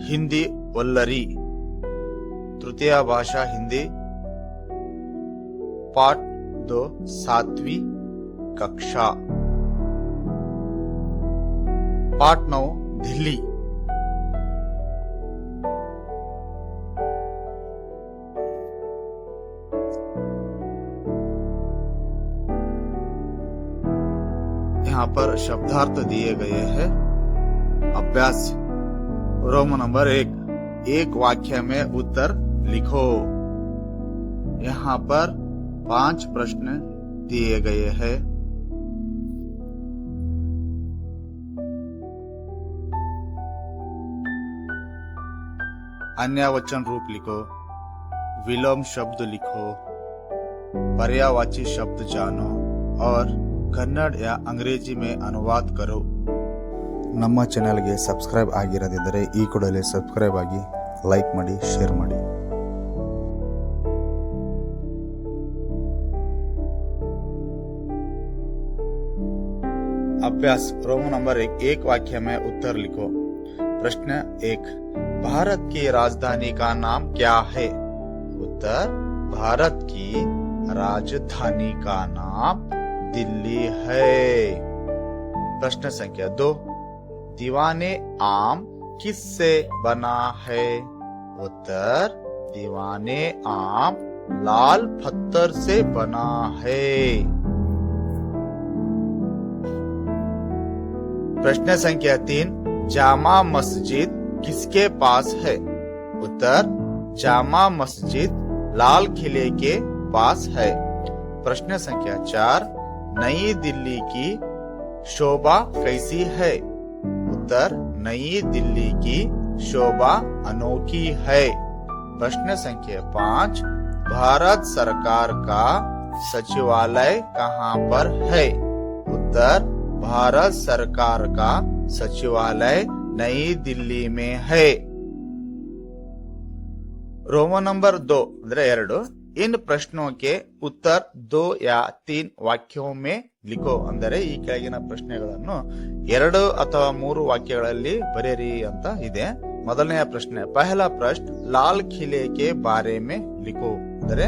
हिंदी वल्लरी, तृतीय भाषा हिंदी, पाठ 2 7वीं कक्षा। पाठ 9 दिल्ली। यहाँ पर शब्दार्थ दिए गए हैं। अभ्यास रोम नंबर 1, एक वाक्य में उत्तर लिखो। यहाँ पर 5 प्रश्न दिए गए हैं। अन्यवचन रूप लिखो, विलोम शब्द लिखो, पर्यायवाची शब्द जानो और कन्नड़ या अंग्रेजी में अनुवाद करो। ನಮ್ಮ ಚಾನೆಲ್ಗೆ ಸಬ್ಸ್ಕ್ರೈಬ್ ಆಗಿರದಿದ್ದರೆ ಈ ಕೂಡಲೇ ಸಬ್ಸ್ಕ್ರೈಬ್ ಆಗಿ, ಲೈಕ್ ಮಾಡಿ, ಶೇರ್ ಮಾಡಿ। अभ्यास रोम नंबर 1, एक वाक्य में उत्तर लिखो। प्रश्न 1, भारत की राजधानी का नाम क्या है? उत्तर, भारत की राजधानी का नाम दिल्ली है। प्रश्न संख्या 2, दीवाने आम किससे बना है? उत्तर, दीवाने आम लाल पत्थर से बना है। प्रश्न संख्या 3, जामा मस्जिद किसके पास है? उत्तर, जामा मस्जिद लाल किले के पास है। प्रश्न संख्या 4, नई दिल्ली की शोभा कैसी है? उत्तर, नई दिल्ली की शोभा अनोखी है। प्रश्न संख्या 5, भारत सरकार का सचिवालय कहाँ पर है? उत्तर, भारत सरकार का सचिवालय नई दिल्ली में है। रोमन नंबर 2 ಅಂದ್ರೆ 2, इन प्रश्नों के उत्तर 2 या 3 ವಾಕ್ಯೋं में लिखो। ಅಂದರೆ ಈ ಕೆಳಗಿನ ಪ್ರಶ್ನೆಗಳನ್ನು 2 ಅಥವಾ 3 ವಾಕ್ಯಗಳಲ್ಲಿ ಬರೆಯಿರಿ ಅಂತ ಇದೆ। ಮೊದಲನೆಯ ಪ್ರಶ್ನೆ, पहला प्रश्न, लाल किले के बारे में लिखो। ಅಂದರೆ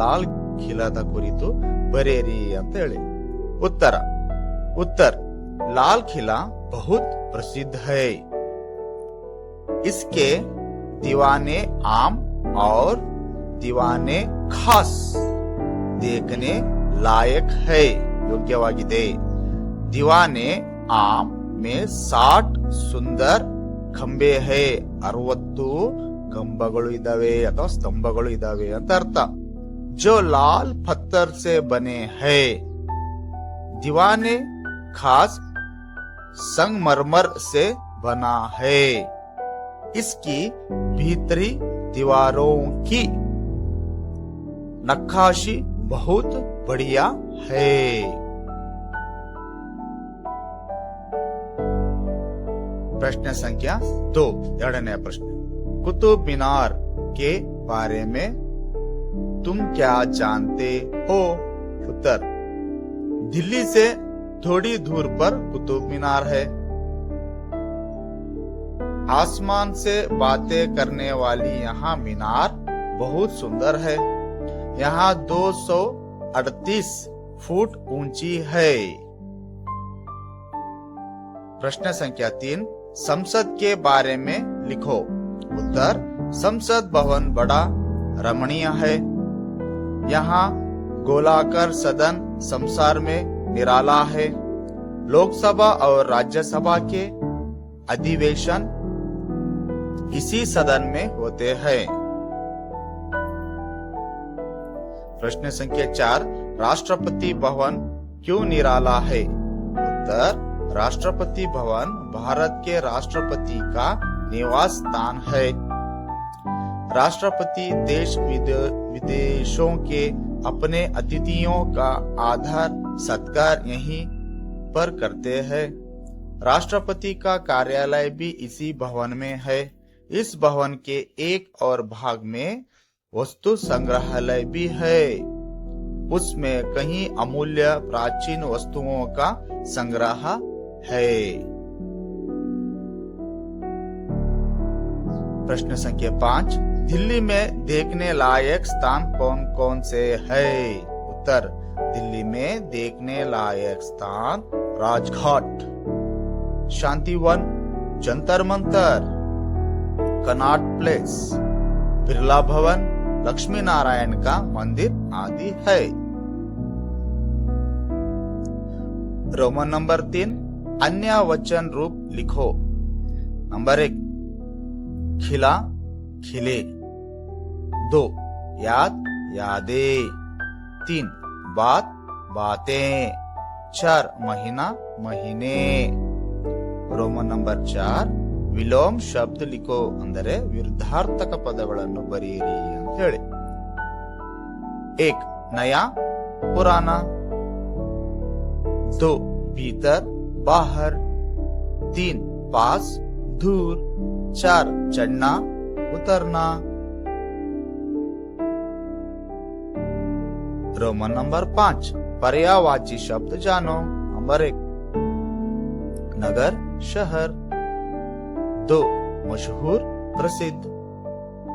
ಲಾಲ್ ಕಿಲಾದ ಕುರಿತು ಬರೆಯಿರಿ ಅಂತ ಹೇಳಿ। उत्तर, लाल किला बहुत प्रसिद्ध है। इसके दीवाने आम और दीवाने खास देखने लायक है, योग्यवाಗಿದೆ। दीवाने आम में 60 सुंदर खंबे है, 60 ಕಂಬಗಳು ಇದಾವೆ ಅಥವಾ ಸ್ತಂಭಗಳು ಇದಾವೆ ಅಂತ ಅರ್ಥ। जो लाल पत्थर से बने हैं, दीवाने खास संगमरमर से बना है। इसकी भीतरी दीवारों की नक्काशी बहुत बढ़िया है। प्रश्न संख्या 2, 2ನೇ प्रश्न, कुतुब मीनार के बारे में तुम क्या जानते हो? उत्तर, दिल्ली से थोड़ी दूर पर कुतुब मीनार है। आसमान से बातें करने वाली यहाँ मीनार बहुत सुंदर है। यहाँ 238 फुट ऊंची है। प्रश्न संख्या 3, संसद के बारे में लिखो। उत्तर, संसद भवन बड़ा रमणीय है। यहाँ गोलाकार सदन संसार में निराला है। लोकसभा और राज्यसभा के अधिवेशन इसी सदन में होते हैं। प्रश्न संख्या 4, राष्ट्रपति भवन क्यों निराला है? उत्तर, राष्ट्रपति भवन भारत के राष्ट्रपति का निवास स्थान है। राष्ट्रपति देश विदेशों के अपने अतिथियों का आदर सत्कार यहीं पर करते हैं। राष्ट्रपति का कार्यालय भी इसी भवन में है। इस भवन के एक और भाग में वस्तु संग्रहालय भी है। उसमें कई अमूल्य प्राचीन वस्तुओं का संग्रह है। प्रश्न संख्या 5, दिल्ली में देखने लायक स्थान कौन कौन से है? उत्तर, दिल्ली में देखने लायक स्थान राजघाट, शांतिवन, जंतर मंतर, कनॉट प्लेस, बिरला भवन, लक्ष्मी नारायण का मंदिर आदि है। रोमन नंबर 3, अन्य वचन रूप लिखो। नंबर 1, खिला, खिले। 2, याद, यादें। 3, बात, बातें। 4, महीना, महीने। ರೋಮನ್ ನಂಬರ್ 4, ವಿಲೋಮ್ ಶಬ್ದ ಲಿಖೋ ಅಂದರೆ ವಿರುದ್ಧಾರ್ಥಕ ಪದಗಳನ್ನು ಬರೆಯಿರಿ ಅಂತ ಹೇಳಿ. 1, ನಯಾ, ಪುರಾನ. 2, भीतर, बाहर. 3, पास, दूर. 4, चढ़ना, उतरना. रोमन नंबर 5, पर्यायवाची शब्द जानो। नंबर 1, नगर, शहर. 2, मशहूर, प्रसिद्ध.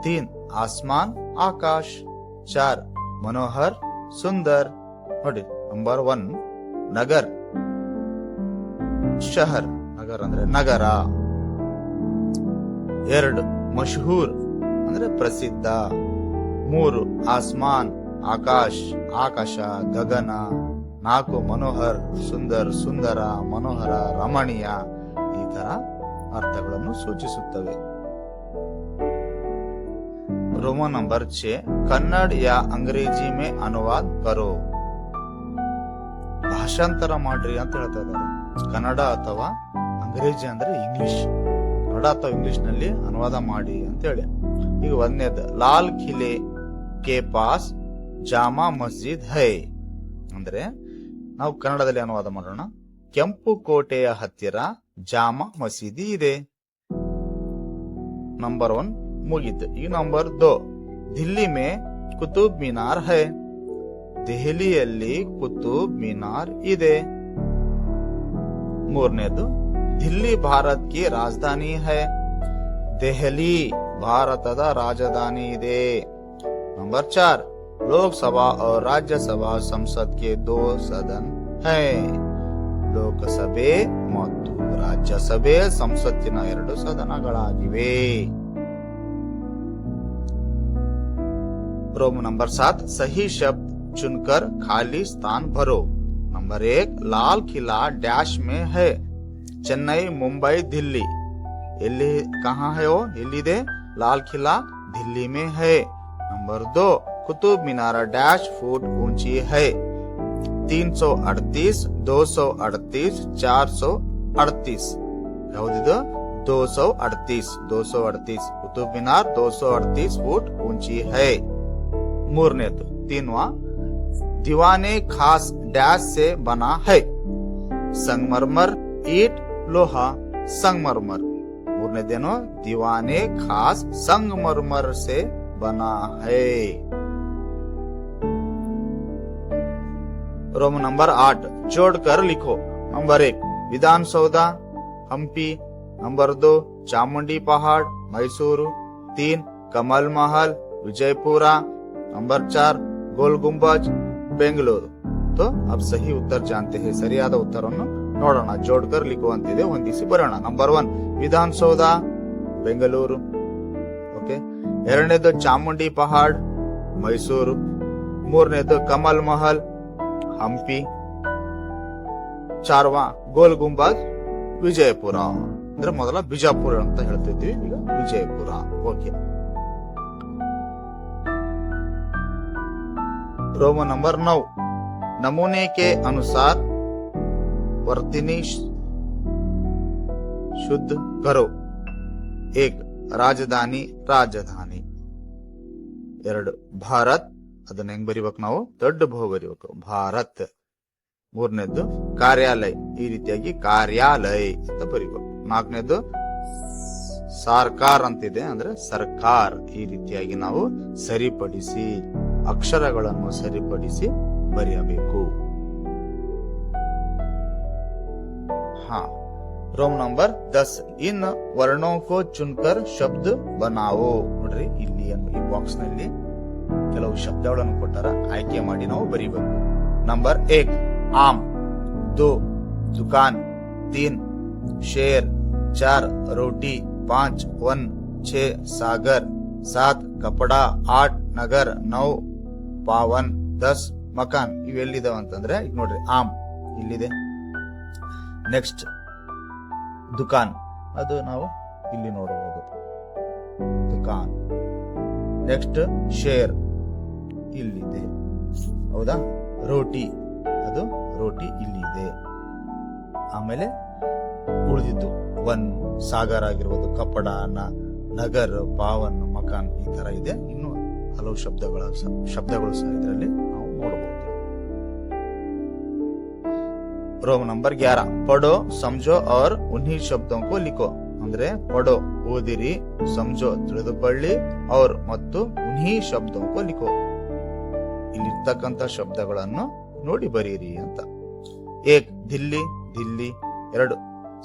3, आसमान, आकाश. 4, मनोहर, सुंदर. ನೋಡಿ, ನಂಬರ್ 1 ನಗರ್, ಶಹರ್, ನಗರ್ ಅಂದ್ರೆ ನಗರ. 2, ಮಶಹೂರ್ ಅಂದ್ರೆ ಪ್ರಸಿದ್ಧ. 3, ಆಸ್ಮಾನ್, ಆಕಾಶ್, ಆಕಾಶ, ಗಗನ. 4, ಮನೋಹರ್, ಸುಂದರ್, ಸುಂದರ, ಮನೋಹರ, ರಮಣೀಯ. ಈ ತರ ಅರ್ಥಗಳನ್ನು ಸೂಚಿಸುತ್ತವೆ. रोमन नंबर 6, कन्नड़ या अंग्रेजी में अनुवाद करो. ಭಾಷಾಂತರ ಮಾಡ್ರಿ ಅಂತ ಹೇಳ್ತಾ ಇದ್ದಾರೆ. ಕನ್ನಡ ಅಥವಾ ಅಂಗ್ರೇಜಿ ಅಂದ್ರೆ ಇಂಗ್ಲಿಷ್, ಕನ್ನಡ ಅಥವಾ ಇಂಗ್ಲಿಷ್ ನಲ್ಲಿ ಅನುವಾದ ಮಾಡಿ ಅಂತ ಹೇಳಿ. ಈಗ 1ನೇದು, ಲಾಲ್ ಕಿಲೆ ಕೆ ಪಾಸ್ ಜಾಮಾ ಮಸ್ಜಿದ್ ಹೈ ಅಂದ್ರೆ ನಾವು ಕನ್ನಡದಲ್ಲಿ ಅನುವಾದ ಮಾಡೋಣ. ಕೆಂಪು ಕೋಟೆಯ ಹತ್ತಿರ ಜಾಮಾ ಮಸೀದಿ ಇದೆ. ನಂಬರ್ 1 ಮುಗಿತು. ಈ ನಂಬರ್ 2, ದಿಲ್ಲಿ ಮೇ ಕುತುಬ್ ಮಿನಾರ್ ಹೈ. ದೆಹಲಿಯಲ್ಲಿ ಕುತುಬ್ ಮಿನಾರ್ ಇದೆ. 3ನೇದು, ದಿಲ್ಲಿ ಭಾರತ್ ಕಿ ರಾಜಧಾನಿ ಹೈ. ದೆಹಲಿ ಭಾರತದ ರಾಜಧಾನಿ ಇದೆ. ನಂಬರ್ 4, लोकसभा और राज्यसभा संसद के 2 सदन है. ಲೋಕಸಭೆ ಮತ್ತು ರಾಜ್ಯಸಭೆ ಸಂಸತ್ತಿನ 2 ಸದನಗಳಾಗಿವೆ. रोमन नंबर 7, सही शब्द चुनकर खाली स्थान भरो. नंबर 1, लाल किला डैश में है. चेन्नई, मुंबई, दिल्ली. ಎಲ್ಲಿ कहाँ है वो? ಎಲ್ಲಿದೆ? लाल किला दिल्ली में है. Number 2, Qutub Minar dash foot ऊंची है. 338, 238, 438. ಯಾವ್ದಿದು? 238. कुतुब मीनार 238 फुट ऊंची है. 3ನೇದು, 3वां, दीवाने खास डैश से बना है. संगमरमर, ईट, लोहा, संगमरमर. 3ನೇದೇನು? दीवाने खास संगमरमर से बना है. रोमन नंबर 8, जोड़कर लिखो. नंबर 1, विधान सौदा, हम्पी. नंबर 2, चामुंडी पहाड़, मैसूर. 3, कमल महल, विजयपुरा. नंबर 4, गोल गुंबज, बेंगलुरु. तो अब सही उत्तर जानते हैं. ಸರಿಯಾದ ಉತ್ತರವನ್ನು ನೋಡೋಣ. ಜೋಡ್ಕರ್ ಲಿಖೋ ಅಂತಿದೆ, ಹೊಂದಿಸಿ ಬರೋಣ. ನಂಬರ್ 1, ವಿಧಾನಸೌಧ, ಬೆಂಗಳೂರು. ಓಕೆ. 2ನೇದು, ಚಾಮುಂಡಿ ಪಹಾಡ್, ಮೈಸೂರು. 3ನೇದು, ಕಮಲ್ ಮಹಲ್, ಹಂಪಿ. 4ವಾ, ಗೋಲ್ ಗುಂಬಾಜ್, ವಿಜಯಪುರ. ಅಂದ್ರೆ ಮೊದಲ ಬಿಜಾಪುರ ಅಂತ ಹೇಳ್ತಿದ್ವಿ, ಈಗ ವಿಜಯಪುರ. ಓಕೆ. रोमन नंबर 9, नमूने के अनुसार वर्तनी शुद्ध करो. 1, ರಾಜಧಾನಿ, ರಾಜಧಾನಿ. 2, ಭಾರತ್. ಅದನ್ನ ಹೆಂಗ್ ಬರಿಬೇಕು ನಾವು? ದೊಡ್ಡ ಬಹು ಬರಿಬೇಕು, ಭಾರತ್. 3ನೇದು, ಕಾರ್ಯಾಲಯ. ಈ ರೀತಿಯಾಗಿ ಕಾರ್ಯಾಲಯ ಅಂತ ಬರಿಬೇಕು. 4ನೇದು, ಸರ್ಕಾರ ಅಂತಿದೆ, ಅಂದ್ರೆ ಸರ್ಕಾರ. ಈ ರೀತಿಯಾಗಿ ನಾವು ಸರಿಪಡಿಸಿ ಅಕ್ಷರಗಳನ್ನು ಸರಿಪಡಿಸಿ ಬರೆಯಬೇಕು. रोम नंबर 10 इन वर्णों को चुनकर शब्द बनाओ ನೋಡ್ರಿ ಇಲ್ಲಿ ಈ ಬಾಕ್ಸ್ ನಲ್ಲಿ ಕೆಲವು ಶಬ್ದಗಳನ್ನು ಕೊಟ್ಟಾರ ಆಯ್ಕೆ ಮಾಡಿ ನಾವು ಬರೀಬೇಕು ನಂಬರ್ 1 आम 2 दुकान 3 शेर 4 रोटी 5 वन 6 सागर 7 कपड़ा 8 नगर 9 पावन 10 मकान ಇವೆಲ್ಲಿದಾವ ಅಂತಂದ್ರೆ ಈಗ ನೋಡ್ರಿ ಆಮ್ ಇಲ್ಲಿದೆ ನೆಕ್ಸ್ಟ್ ದುಕಾನ್ ಅದು ನಾವು ಇಲ್ಲಿ ನೋಡಬಹುದು ದುಕಾನ್ ನೆಕ್ಸ್ಟ್ ಶೇರ್ ಇಲ್ಲಿದೆ ಹೌದಾ ರೋಟಿ ಅದು ರೋಟಿ ಇಲ್ಲಿದೆ ಆಮೇಲೆ ಉಳಿದಿದ್ದು ಒನ್ ಸಾಗರ್ ಆಗಿರ್ಬೋದು ಕಪಡ ನಗರ್ ಪಾವನ್ ಮಕಾನ್ ಈ ತರ ಇದೆ ಇನ್ನು ಹಲವು ಶಬ್ದಗಳು ಸಹ ಇದರಲ್ಲಿ ನಾವು ನೋಡಬಹುದು रोम नंबर 11 पढ़ो समझो और उन्हीं शब्दों को लिखो ಅಂದ್ರೆ ಪಡೋ ಓದಿರಿ ಸಮझो ತಿಳಿದುಕೊಳ್ಳಿ और ಮತ್ತು उन्हीं शब्दों को लिखो ಇಲ್ಲಿರ್ತಕ್ಕಂತ ಶಬ್ದಗಳನ್ನು ನೋಡಿ ಬರೀರಿ ಅಂತ 1 दिल्ली दिल्ली 2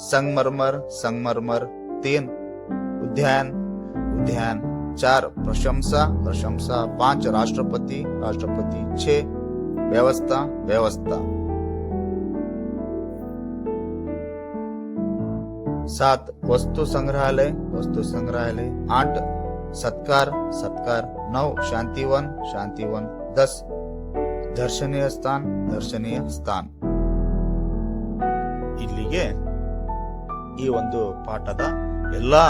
संगमरमर संगमरमर 3 उद्यान उद्यान 4 प्रशंसा प्रशंसा 5 राष्ट्रपति राष्ट्रपति 6 व्यवस्था व्यवस्था 7 वस्तु संग्रहालय 8 सत्कार सत्कार 9 शांतिवन शांतिवन 10 दर्शनीय स्थान ಇಲ್ಲಿಗೆ ಈ ಒಂದು ಪಾಠದ ಎಲ್ಲಾ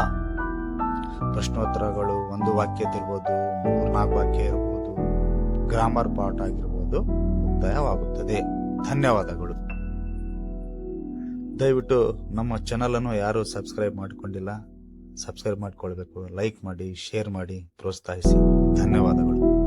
ಪ್ರಶ್ನೋತ್ತರಗಳು ಒಂದು ವಾಕ್ಯ ಇರಬಹುದು 3-4 ವಾಕ್ಯ ಇರಬಹುದು ಗ್ರಾಮರ್ ಪಾಠ ಆಗಿರಬಹುದು ಮುಕ್ತಾಯವಾಗುತ್ತದೆ ಧನ್ಯವಾದಗಳು ದಯವಿಟ್ಟು ನಮ್ಮ ಚಾನೆಲ್ ಅನ್ನು ಯಾರು ಸಬ್ಸ್ಕ್ರೈಬ್ ಮಾಡಿಕೊಂಡಿಲ್ಲ ಸಬ್ಸ್ಕ್ರೈಬ್ ಮಾಡಿಕೊಳ್ಬೇಕು ಲೈಕ್ ಮಾಡಿ ಶೇರ್ ಮಾಡಿ ಪ್ರೋತ್ಸಾಹಿಸಿ ಧನ್ಯವಾದಗಳು